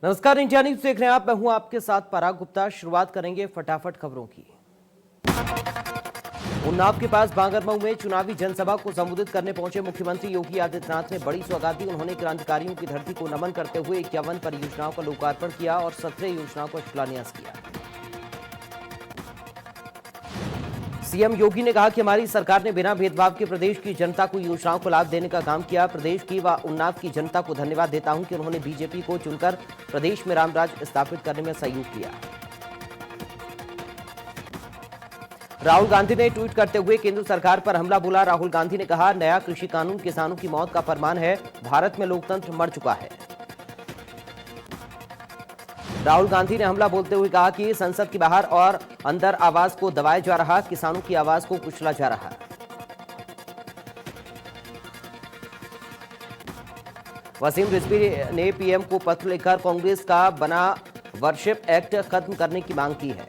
नमस्कार, India news देख रहे हैं आप। मैं हूं आपके साथ पराग गुप्ता। शुरुआत करेंगे फटाफट खबरों की। उन्नाव के पास बांगरमऊ में चुनावी जनसभा को संबोधित करने पहुंचे मुख्यमंत्री योगी आदित्यनाथ ने बड़ी सौगात दी। उन्होंने क्रांतिकारियों की धरती को नमन करते हुए 51 परियोजनाओं का लोकार्पण किया और 17 योजनाओं का शिलान्यास किया। सीएम योगी ने कहा कि हमारी सरकार ने बिना भेदभाव के प्रदेश की जनता को योजनाओं को लाभ देने का काम किया। प्रदेश की व उन्नाव की जनता को धन्यवाद देता हूं कि उन्होंने बीजेपी को चुनकर प्रदेश में रामराज स्थापित करने में सहयोग किया। राहुल गांधी ने ट्वीट करते हुए केंद्र सरकार पर हमला बोला। राहुल गांधी ने कहा, नया कृषि कानून किसानों की मौत का फरमान है। भारत में लोकतंत्र मर चुका है। राहुल गांधी ने हमला बोलते हुए कहा कि संसद के बाहर और अंदर आवाज को दबाया जा रहा, किसानों की आवाज को कुचला जा रहा। वसीम रिजवी ने पीएम को पत्र लिखकर कांग्रेस का बना वर्शिप एक्ट खत्म करने की मांग की है।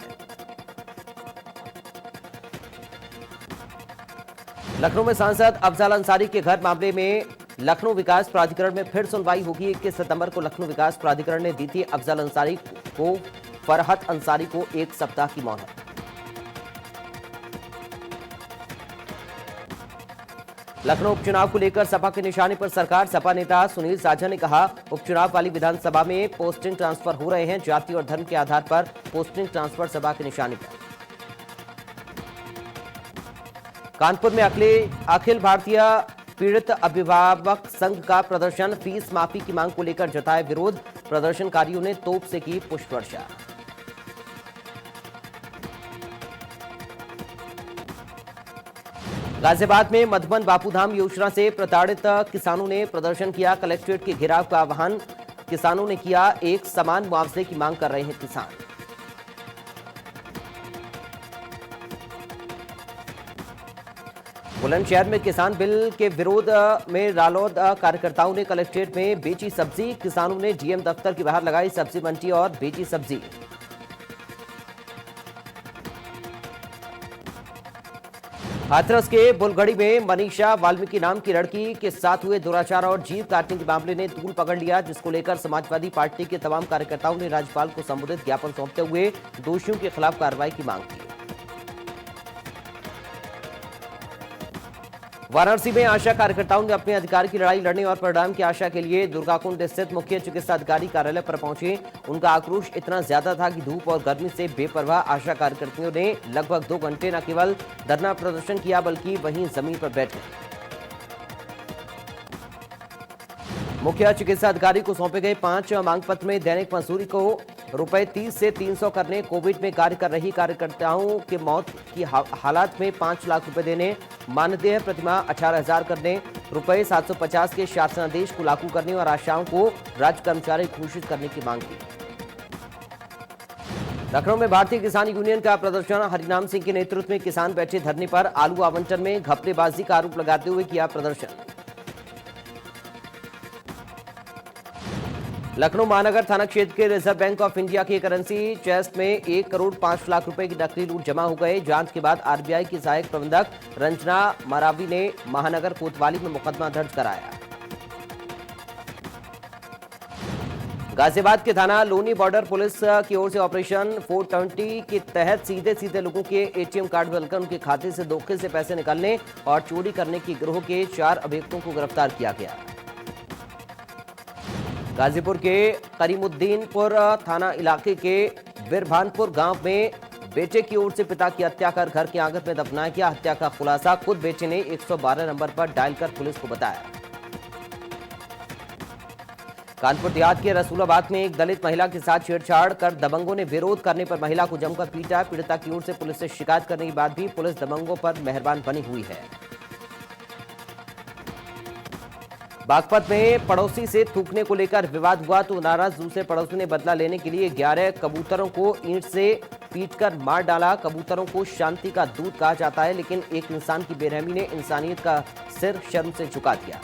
लखनऊ में सांसद अफजल अंसारी के घर मामले में लखनऊ विकास प्राधिकरण में फिर सुनवाई होगी। 21 सितंबर को लखनऊ विकास प्राधिकरण ने दी थी अफजल अंसारी को फरहत अंसारी को 1 सप्ताह की मोहलत। लखनऊ उपचुनाव को लेकर सपा के निशाने पर सरकार। सपा नेता सुनील साझा ने कहा, उपचुनाव वाली विधानसभा में पोस्टिंग ट्रांसफर हो रहे हैं। जाति और धर्म के आधार पर पोस्टिंग ट्रांसफर सपा के निशाने पर। कानपुर में अखिल भारतीय पीड़ित अभिभावक संघ का प्रदर्शन। फीस माफी की मांग को लेकर जताया विरोध। प्रदर्शनकारियों ने तोप से की पुष्प वर्षा। गाजियाबाद में मधुबन बापूधाम योजना से प्रताड़ित किसानों ने प्रदर्शन किया। कलेक्ट्रेट के घेराव का आह्वान किसानों ने किया। एक समान मुआवजे की मांग कर रहे हैं किसान। बुलंदशहर में किसान बिल के विरोध में रालोद कार्यकर्ताओं ने कलेक्ट्रेट में बेची सब्जी। किसानों ने डीएम दफ्तर के बाहर लगाई सब्जी मंडी और बेची सब्जी। हाथरस के बुलगड़ी में मनीषा वाल्मीकि नाम की लड़की के साथ हुए दुराचार और जीव काटने के मामले ने तूल पकड़ लिया, जिसको लेकर समाजवादी पार्टी के तमाम कार्यकर्ताओं ने राज्यपाल को संबोधित ज्ञापन सौंपते हुए दोषियों के खिलाफ कार्रवाई की मांग की। वाराणसी में आशा कार्यकर्ताओं ने अपने अधिकार की लड़ाई लड़ने और परिणाम की आशा के लिए दुर्गाकुंड स्थित मुख्य चिकित्सा अधिकारी कार्यालय पर पहुंचे। उनका आक्रोश इतना ज्यादा था कि धूप और गर्मी से बेपरवाह आशा कार्यकर्तियों ने लगभग 2 घंटे न केवल धरना प्रदर्शन किया बल्कि वहीं जमीन पर बैठ गए। मुख्य चिकित्सा अधिकारी को सौंपे गए 5 मांग पत्र में दैनिक मजदूरी को रुपए 30 से 300 करने, कोविड में कार्य कर रही कार्यकर्ताओं के मौत की हालात में 5 लाख रुपए देने, मानदेय प्रतिमाह 18,000 करने, रुपए 750 के शासनादेश को लागू करने और आशाओं को राज्य कर्मचारी घोषित करने की मांग की। लखनऊ में भारतीय किसान यूनियन का प्रदर्शन। हरिनाम सिंह के नेतृत्व में किसान बैठे धरने पर। आलू आवंटन में घपलेबाजी का आरोप लगाते हुए किया प्रदर्शन। लखनऊ महानगर थाना क्षेत्र के रिजर्व बैंक ऑफ इंडिया के करेंसी चेस्ट में 1 करोड़ 5 लाख रुपए की नकली लूट जमा हो गए। जांच के बाद आरबीआई की सहायक प्रबंधक रंजना मरावी ने महानगर कोतवाली में मुकदमा दर्ज कराया। गाजियाबाद के थाना लोनी बॉर्डर पुलिस की ओर से ऑपरेशन 420 के तहत सीधे लोगों के एटीएम कार्ड बदलकर उनके खाते से धोखे से पैसे निकालने और चोरी करने की गिरोह के 4 अभियुक्तों को गिरफ्तार किया गया। गाजीपुर के करीमुद्दीनपुर थाना इलाके के बिरभानपुर गांव में बेटे की ओर से पिता की हत्या कर घर के आंगन में दफनाया गया। हत्या का खुलासा खुद बेटे ने 112 नंबर पर डायल कर पुलिस को बताया। कानपुर देहात के रसूलाबाद में एक दलित महिला के साथ छेड़छाड़ कर दबंगों ने विरोध करने पर महिला को जमकर पीटा। पीड़िता की ओर से पुलिस से शिकायत करने के बाद भी पुलिस दबंगों पर मेहरबान बनी हुई है। बागपत में पड़ोसी से थूकने को लेकर विवाद हुआ तो नाराज दूसरे पड़ोसी ने बदला लेने के लिए 11 कबूतरों को ईंट से पीटकर मार डाला। कबूतरों को शांति का दूत कहा जाता है, लेकिन एक इंसान की बेरहमी ने इंसानियत का सिर शर्म से झुका दिया।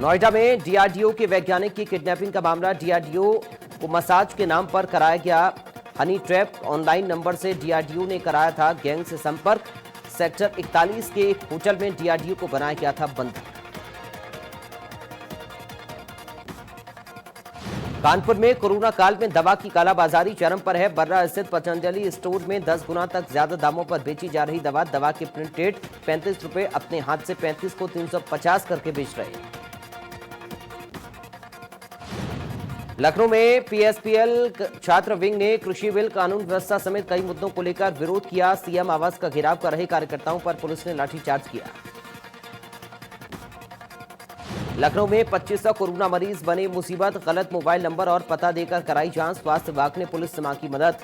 नोएडा में डीआरडीओ के वैज्ञानिक की किडनैपिंग का मामला। डीआरडीओ को मसाज के नाम पर कराया गया हनी ट्रैप। ऑनलाइन नंबर से डीआरडीओ ने कराया था गैंग से संपर्क। सेक्टर 41 के एक होटल में डीआरडीओ को बनाया गया था बंधक। कानपुर में कोरोना काल में दवा की कालाबाजारी चरम पर है। बर्रा स्थित पतंजलि स्टोर में 10 गुना तक ज्यादा दामों पर बेची जा रही दवा के प्रिंट रेट 35 रुपए अपने हाथ से 35 को 350 करके बेच रहे हैं। लखनऊ में पीएसपीएल छात्र विंग ने कृषि बिल, कानून व्यवस्था समेत कई मुद्दों को लेकर विरोध किया। सीएम आवास का घेराव कर रहे कार्यकर्ताओं पर पुलिस ने लाठीचार्ज किया। लखनऊ में 2500 कोरोना मरीज बने मुसीबत, गलत मोबाइल नंबर और पता देकर कराई जांच, स्वास्थ्य विभाग ने पुलिस से मांगी मदद।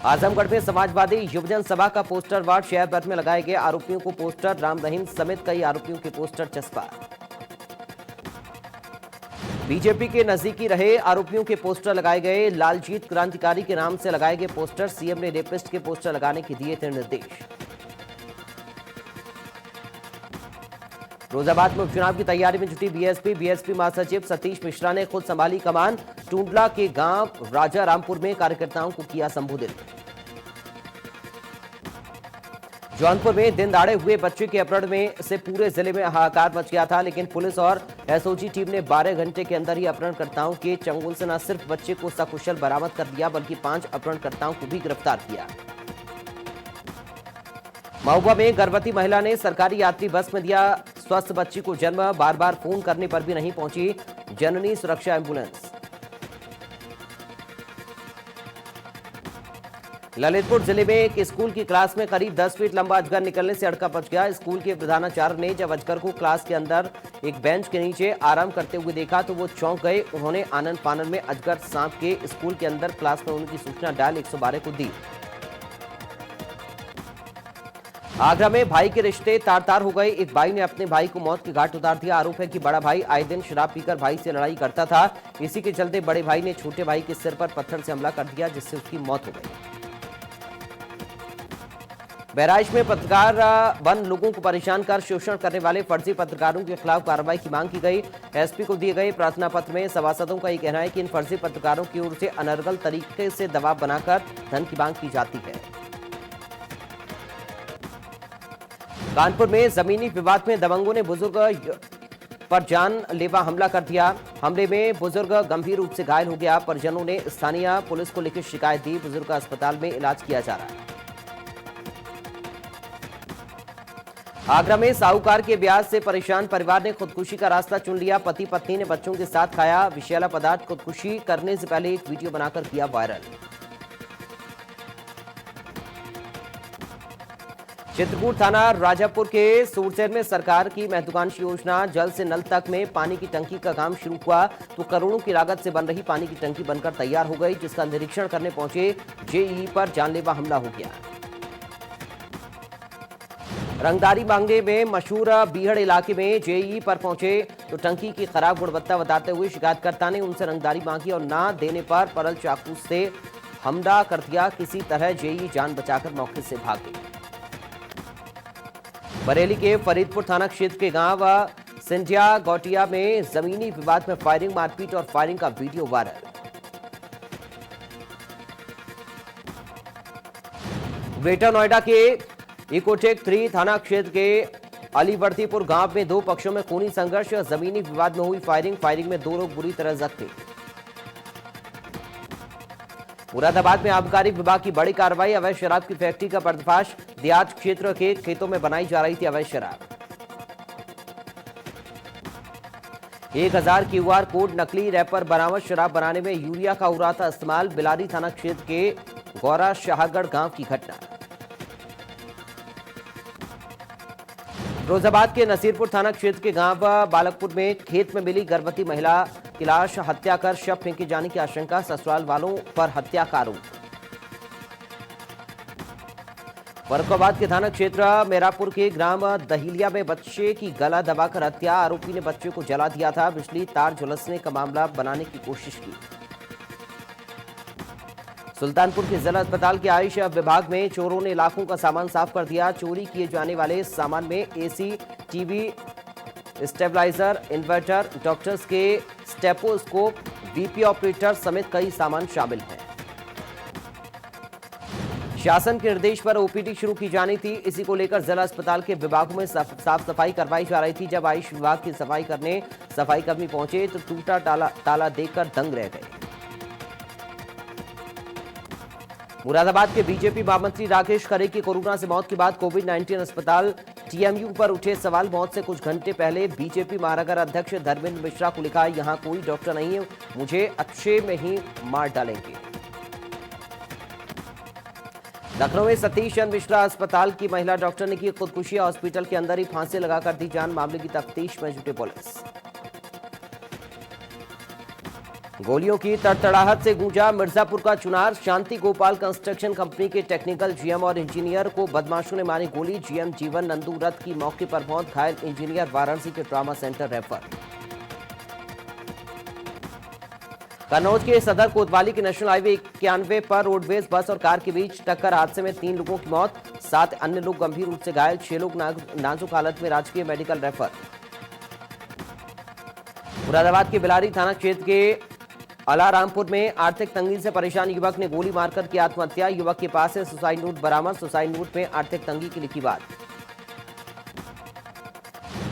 आजमगढ़ में समाजवादी युवजन सभा का पोस्टर वार शहर भर में लगाए गए आरोपियों को पोस्टर, राम रहीम समेत कई आरोपियों के पोस्टर चस्पा। बीजेपी के नजदीकी रहे आरोपियों के पोस्टर लगाए गए। लालजीत क्रांतिकारी के नाम से लगाए गए पोस्टर, सीएम ने रेपिस्ट के पोस्टर लगाने के दिए थे निर्देश। फिरोजाबाद में उपचुनाव की तैयारी में जुटी बीएसपी महासचिव सतीश मिश्रा ने खुद संभाली कमान। टूंडला के गांव राजा रामपुर में कार्यकर्ताओं को किया संबोधित। जौनपुर में दिन दहाड़े हुए बच्चे के अपहरण में से पूरे जिले में हाहाकार मच गया था, लेकिन पुलिस और एसओजी टीम ने 12 घंटे के अंदर ही अपहरणकर्ताओं के चंगुल से न सिर्फ बच्चे को सकुशल बरामद कर दिया, बल्कि 5 अपहरणकर्ताओं को भी गिरफ्तार किया। महुआ में गर्भवती महिला ने सरकारी यात्री बस में दिया स्वस्थ बच्ची को जन्म, बार बार फोन करने पर भी नहीं पहुंची जननी सुरक्षा एम्बुलेंस। ललितपुर जिले में एक स्कूल की क्लास में करीब 10 फीट लंबा अजगर निकलने से हड़का मच गया। स्कूल के प्रधानाचार्य ने जब अजगर को क्लास के अंदर एक बेंच के नीचे आराम करते हुए देखा तो वो चौंक गए। उन्होंने आनंद फानन में अजगर सांप के स्कूल के अंदर क्लास में होने की सूचना डायल 112 को दी। आगरा में भाई के रिश्ते तार तार हो गए। एक भाई ने अपने भाई को मौत के घाट उतार दिया। आरोप है कि बड़ा भाई आए दिन शराब पीकर भाई से लड़ाई करता था। इसी के चलते बड़े भाई ने छोटे भाई के सिर पर पत्थर से हमला कर दिया, जिससे उसकी मौत हो गई। बहराइच में पत्रकार बन लोगों को परेशान कर शोषण करने वाले फर्जी पत्रकारों के खिलाफ कार्रवाई की मांग की गई। एसपी को दिए गए प्रार्थना पत्र में सभासदों का ये कहना है कि इन फर्जी पत्रकारों की ओर से अनर्गल तरीके से दबाव बनाकर धन की मांग की जाती है। कानपुर में जमीनी विवाद में दबंगों ने बुजुर्ग पर जानलेवा हमला कर दिया। हमले में बुजुर्ग गंभीर रूप से घायल हो गया। परिजनों ने स्थानीय पुलिस को लिखित शिकायत दी। बुजुर्ग का अस्पताल में इलाज किया जा रहा है। आगरा में साहूकार के ब्याज से परेशान परिवार ने खुदकुशी का रास्ता चुन लिया। पति पत्नी ने बच्चों के साथ खाया विषैला पदार्थ। खुदकुशी करने से पहले एक वीडियो बनाकर किया वायरल। चित्रकूट थाना राजापुर के सूरसैन में सरकार की महत्वाकांक्षी योजना जल से नल तक में पानी की टंकी का काम शुरू हुआ तो करोड़ों की लागत से बन रही पानी की टंकी बनकर तैयार हो गई, जिसका निरीक्षण करने पहुंचे जेईई पर जानलेवा हमला हो गया। रंगदारी मांगने में मशहूर बीहड़ इलाके में जेईई पर पहुंचे तो टंकी की खराब गुणवत्ता बताते हुए शिकायतकर्ता ने उनसे रंगदारी मांगी और ना देने पर परल चाकू से हमला कर दिया। किसी तरह जेईई जान बचाकर मौके से भाग गई। बरेली के फरीदपुर थाना क्षेत्र के गांव सिंधिया गौटिया में जमीनी विवाद में फायरिंग, मारपीट और फायरिंग का वीडियो वायरल। ग्रेटर नोएडा के इकोटेक 3 थाना क्षेत्र के अलीवर्दीपुर गांव में 2 पक्षों में खूनी संघर्ष, जमीनी विवाद में हुई फायरिंग में 2 लोग बुरी तरह जख्मी। मुरादाबाद में आबकारी विभाग की बड़ी कार्रवाई, अवैध शराब की फैक्ट्री का पर्दाफाश। दियाज क्षेत्र के खेतों में बनाई जा रही थी अवैध शराब। 1000 क्यूआर कोड नकली रैपर बरामद। शराब बनाने में यूरिया का हो रहा था इस्तेमाल। बिलारी थाना क्षेत्र के गौरा शाहगढ़ गांव की घटना। फिरोजाबाद के नसीरपुर थाना क्षेत्र के गांव बालकपुर में खेत में मिली गर्भवती महिला की लाश, हत्या कर शव फेंके जाने की आशंका। ससुराल वालों पर हत्या का आरोप। फर्रुखाबाद के थाना क्षेत्र मेरापुर के ग्राम दहिलिया में बच्चे की गला दबाकर हत्या। आरोपी ने बच्चे को जला दिया था। बिजली तार झुलसने का मामला बनाने की कोशिश की। सुल्तानपुर के जिला अस्पताल के आयुष विभाग में चोरों ने लाखों का सामान साफ कर दिया। चोरी किए जाने वाले सामान में AC, TV, stabilizer, inverter, doctors के स्टेपोस्कोप, वीपी ऑपरेटर समेत कई सामान शामिल हैं। शासन के निर्देश पर ओपीडी शुरू की जानी थी। इसी को लेकर जिला अस्पताल के विभागों में साफ सफाई करवाई जा रही थी। जब आयुष विभाग की सफाई करने सफाई कर्मी पहुंचे तो टूटा ताला देखकर दंग रह गए। मुरादाबाद के बीजेपी महामंत्री राकेश खरे की कोरोना से मौत के बाद कोविड-19 अस्पताल टीएमयू पर उठे सवाल। मौत से कुछ घंटे पहले बीजेपी महानगर अध्यक्ष धर्मेंद्र मिश्रा को लिखा, यहां कोई डॉक्टर नहीं है, मुझे अच्छे में ही मार डालेंगे। लखनऊ में सतीश चंद्र मिश्रा अस्पताल की महिला डॉक्टर ने की खुदकुशी। हॉस्पिटल के अंदर ही फांसी लगाकर दी जान। मामले की तफ्तीश में जुटे पुलिस। गोलियों की तड़तड़ाहट से गूंजा मिर्जापुर का चुनार। शांति गोपाल कंस्ट्रक्शन कंपनी के टेक्निकल जीएम और इंजीनियर को बदमाशों ने मारी गोली। जीएम जीवन नंदू रथ की मौके पर मौत। घायल इंजीनियर वाराणसी के ट्रॉमा सेंटर रेफर। कन्नौज के सदर कोतवाली के नेशनल हाईवे 91 पर रोडवेज बस और कार के बीच टक्कर हादसे में 3 लोगों की मौत, 7 अन्य लोग गंभीर रूप से घायल। 6 लोग नाजुक हालत में राजकीय मेडिकल रेफर। मुरादाबाद के बिलारी थाना क्षेत्र के अलारामपुर में आर्थिक तंगी से परेशान युवक ने गोली मारकर की आत्महत्या। युवक के पास से सुसाइड नोट बरामद। सुसाइड नोट में आर्थिक तंगी की लिखी बात।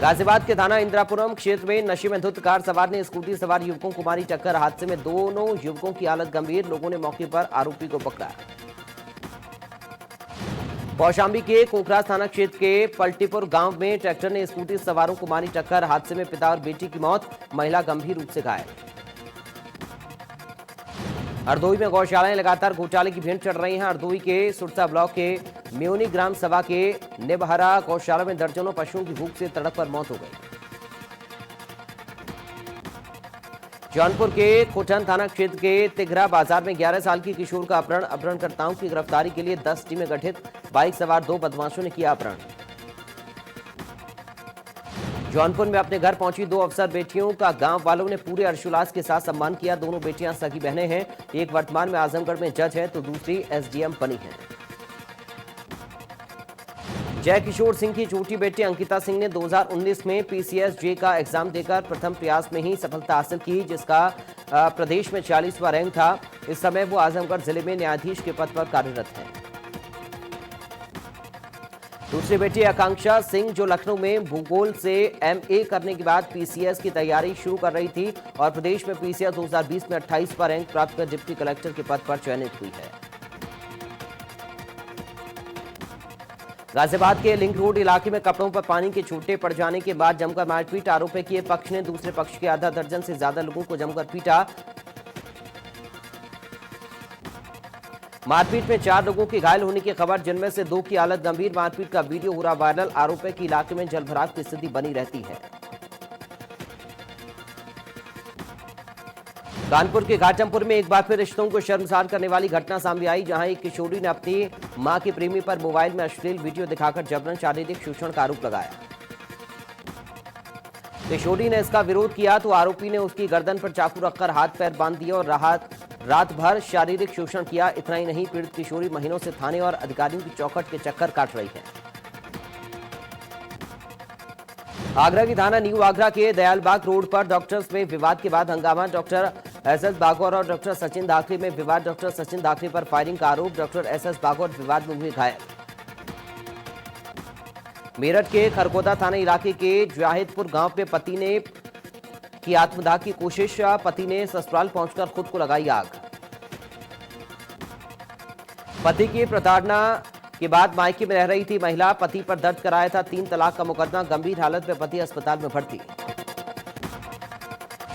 गाजियाबाद के थाना इंदिरापुरम क्षेत्र में नशे में धुत कार सवार ने स्कूटी सवार युवकों को मारी टक्कर। हादसे में दोनों युवकों की हालत गंभीर। लोगों ने मौके पर आरोपी को पकड़ा। कौशाम्बी के कोकराज थाना क्षेत्र के पलटीपुर गांव में ट्रैक्टर ने स्कूटी सवारों को मारी टक्कर। हादसे में पिता और बेटी की मौत, महिला गंभीर रूप से घायल। हरदोई में गौशालाएं लगातार घोटाले की भेंट चढ़ रही हैं। हरदोई के सुरसा ब्लॉक के म्योनी ग्राम सभा के निबहरा गौशाला में दर्जनों पशुओं की भूख से तड़प कर मौत हो गई। जौनपुर के खोटन थाना क्षेत्र के तिघरा बाजार में 11 साल की किशोर का अपहरण। अपहरणकर्ताओं की गिरफ्तारी के लिए 10 टीमें गठित। बाइक सवार 2 बदमाशों ने किया अपहरण। जौनपुर में अपने घर पहुंची 2 अफसर बेटियों का गांव वालों ने पूरे हर्षोल्लास के साथ सम्मान किया। दोनों बेटियां सगी बहनें हैं। एक वर्तमान में आजमगढ़ में जज है तो दूसरी एसडीएम बनी है। जय किशोर सिंह की छोटी बेटी अंकिता सिंह ने 2019 में पीसीएस-जे का एग्जाम देकर प्रथम प्रयास में ही सफलता हासिल की, जिसका प्रदेश में 40वां रैंक था। इस समय वो आजमगढ़ जिले में न्यायाधीश के पद पर कार्यरत हैं। दूसरी बेटी आकांक्षा सिंह जो लखनऊ में भूगोल से एमए करने के बाद पीसीएस की तैयारी शुरू कर रही थी और प्रदेश में पीसीएस 2020 में 28वां रैंक प्राप्त कर डिप्टी कलेक्टर के पद पर चयनित हुई है। गाजियाबाद के लिंक रोड इलाके में कपड़ों पर पानी के छूटे पड़ जाने के बाद जमकर मारपीट। आरोप है कि एक पक्ष ने दूसरे पक्ष के आधा दर्जन से ज्यादा लोगों को जमकर पीटा। मारपीट में 4 लोगों के घायल होने की खबर, जिनमें से 2 की हालत गंभीर। मारपीट का वीडियो हो रहा वायरल। आरोप है कि इलाके में जलभराव की स्थिति बनी रहती है। कानपुर के घाटमपुर में एक बार फिर रिश्तों को शर्मसार करने वाली घटना सामने आई, जहां एक किशोरी ने अपनी मां के प्रेमी पर मोबाइल में अश्लील वीडियो दिखाकर जबरन शारीरिक शोषण का आरोप लगाया। किशोरी ने इसका विरोध किया तो आरोपी ने उसकी गर्दन पर चाकू रखकर हाथ पैर बांध दिए और रात भर शारीरिक शोषण किया। इतना ही नहीं, पीड़ित किशोरी महीनों से थाने और अधिकारियों की चौखट के चक्कर काट रही है। आगरा की थाना न्यू आगरा के दयालबाग रोड पर डॉक्टर्स में विवाद के बाद हंगामा। डॉक्टर एसएस बागौर और डॉक्टर सचिन दाखले में विवाद। डॉक्टर सचिन दाखले पर फायरिंग का आरोप। डॉक्टर एसएस बागौर विवाद में हुए घायल। मेरठ के खरगोदा थाना इलाके के जाहिदपुर गांव में पति ने की आत्मदाह की कोशिश। पति ने ससुराल पहुंचकर खुद को लगाई आग। पति की प्रताड़ना के बाद मायके में रह रही थी महिला। पति पर दर्ज कराया था 3 तलाक का मुकदमा। गंभीर हालत में पति अस्पताल में भर्ती।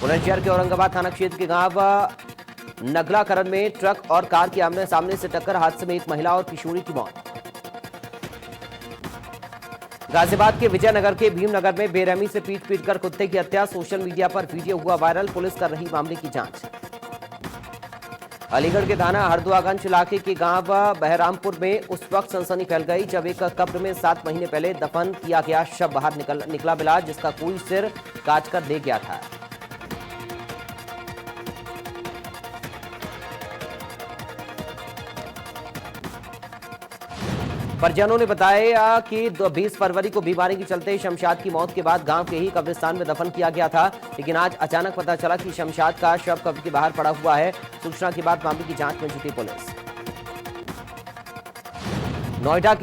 बुलंदशहर के औरंगाबाद थाना क्षेत्र के गांव नगलाकरण में ट्रक और कार की आमने सामने से टक्कर। हादसे में एक महिला और किशोरी की मौत। गाजियाबाद के विजयनगर के भीमनगर में बेरहमी से पीट कर कुत्ते की हत्या। सोशल मीडिया पर वीडियो हुआ वायरल। पुलिस कर रही मामले की जांच। अलीगढ़ के थाना हरदुआगंज इलाके के गांव बहरामपुर में उस वक्त सनसनी फैल गई जब एक कब्र में 7 महीने पहले दफन किया गया शव बाहर निकला मिला, जिसका कोई सिर काटकर ले गया था। परिजनों ने बताया कि 20 फरवरी को बीमारी के चलते शमशाद की मौत के बाद गांव के ही कब्रिस्तान में दफन किया गया था, लेकिन आज अचानक पता चला कि शमशाद का शव कब्र के बाहर पड़ा हुआ है। सूचना के बाद मामले की जांच में जुटी पुलिस। नोएडा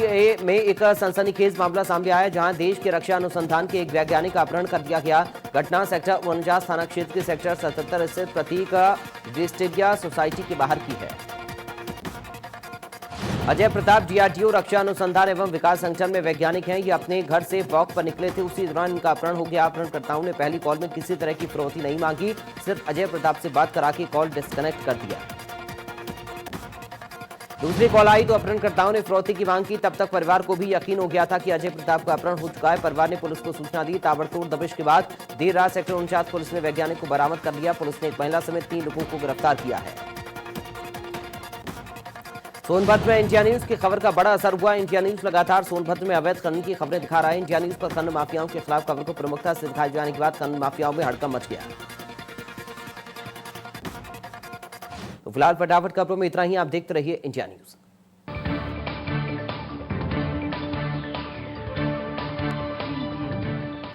में एक सनसनीखेज मामला सामने आया, जहां देश के रक्षा अनुसंधान के एक वैज्ञानिक का अपहरण कर दिया गया। घटना सेक्टर 49 थाना क्षेत्र के सेक्टर 77 स्थित प्रतीक डिस्टिलिया सोसाइटी के बाहर की है। अजय प्रताप डीआरडीओ रक्षा अनुसंधान एवं विकास संगठन में वैज्ञानिक हैं। ये अपने घर से वॉक पर निकले थे, उसी दौरान इनका अपहरण हो गया। अपहरणकर्ताओं ने पहली कॉल में किसी तरह की फिरौती नहीं मांगी, सिर्फ अजय प्रताप से बात करा के कॉल डिस्कनेक्ट कर दिया। दूसरी कॉल आई तो अपहरणकर्ताओं ने फिरौती की मांग की। तब तक परिवार को भी यकीन हो गया था कि अजय प्रताप का अपहरण हो चुका है। परिवार ने पुलिस को सूचना दी। ताबड़तोड़ दबिश के बाद देर रात सेक्टर 49 पुलिस ने वैज्ञानिक को बरामद कर लिया। पुलिस ने एक महिला समेत 3 लोगों को गिरफ्तार किया है। सोनभद्र में इंडिया न्यूज की खबर का बड़ा असर हुआ। इंडिया न्यूज लगातार सोनभद्र में अवैध खनन की खबरें दिखा रहा है। इंडिया न्यूज पर खनन माफियाओं के खिलाफ खबर को प्रमुखता से दिखाए जाने के बाद खनन माफियाओं में हड़कंप मच गया। तो फिलहाल फटाफट खबरों में इतना ही। आप देखते रहिए इंडिया न्यूज।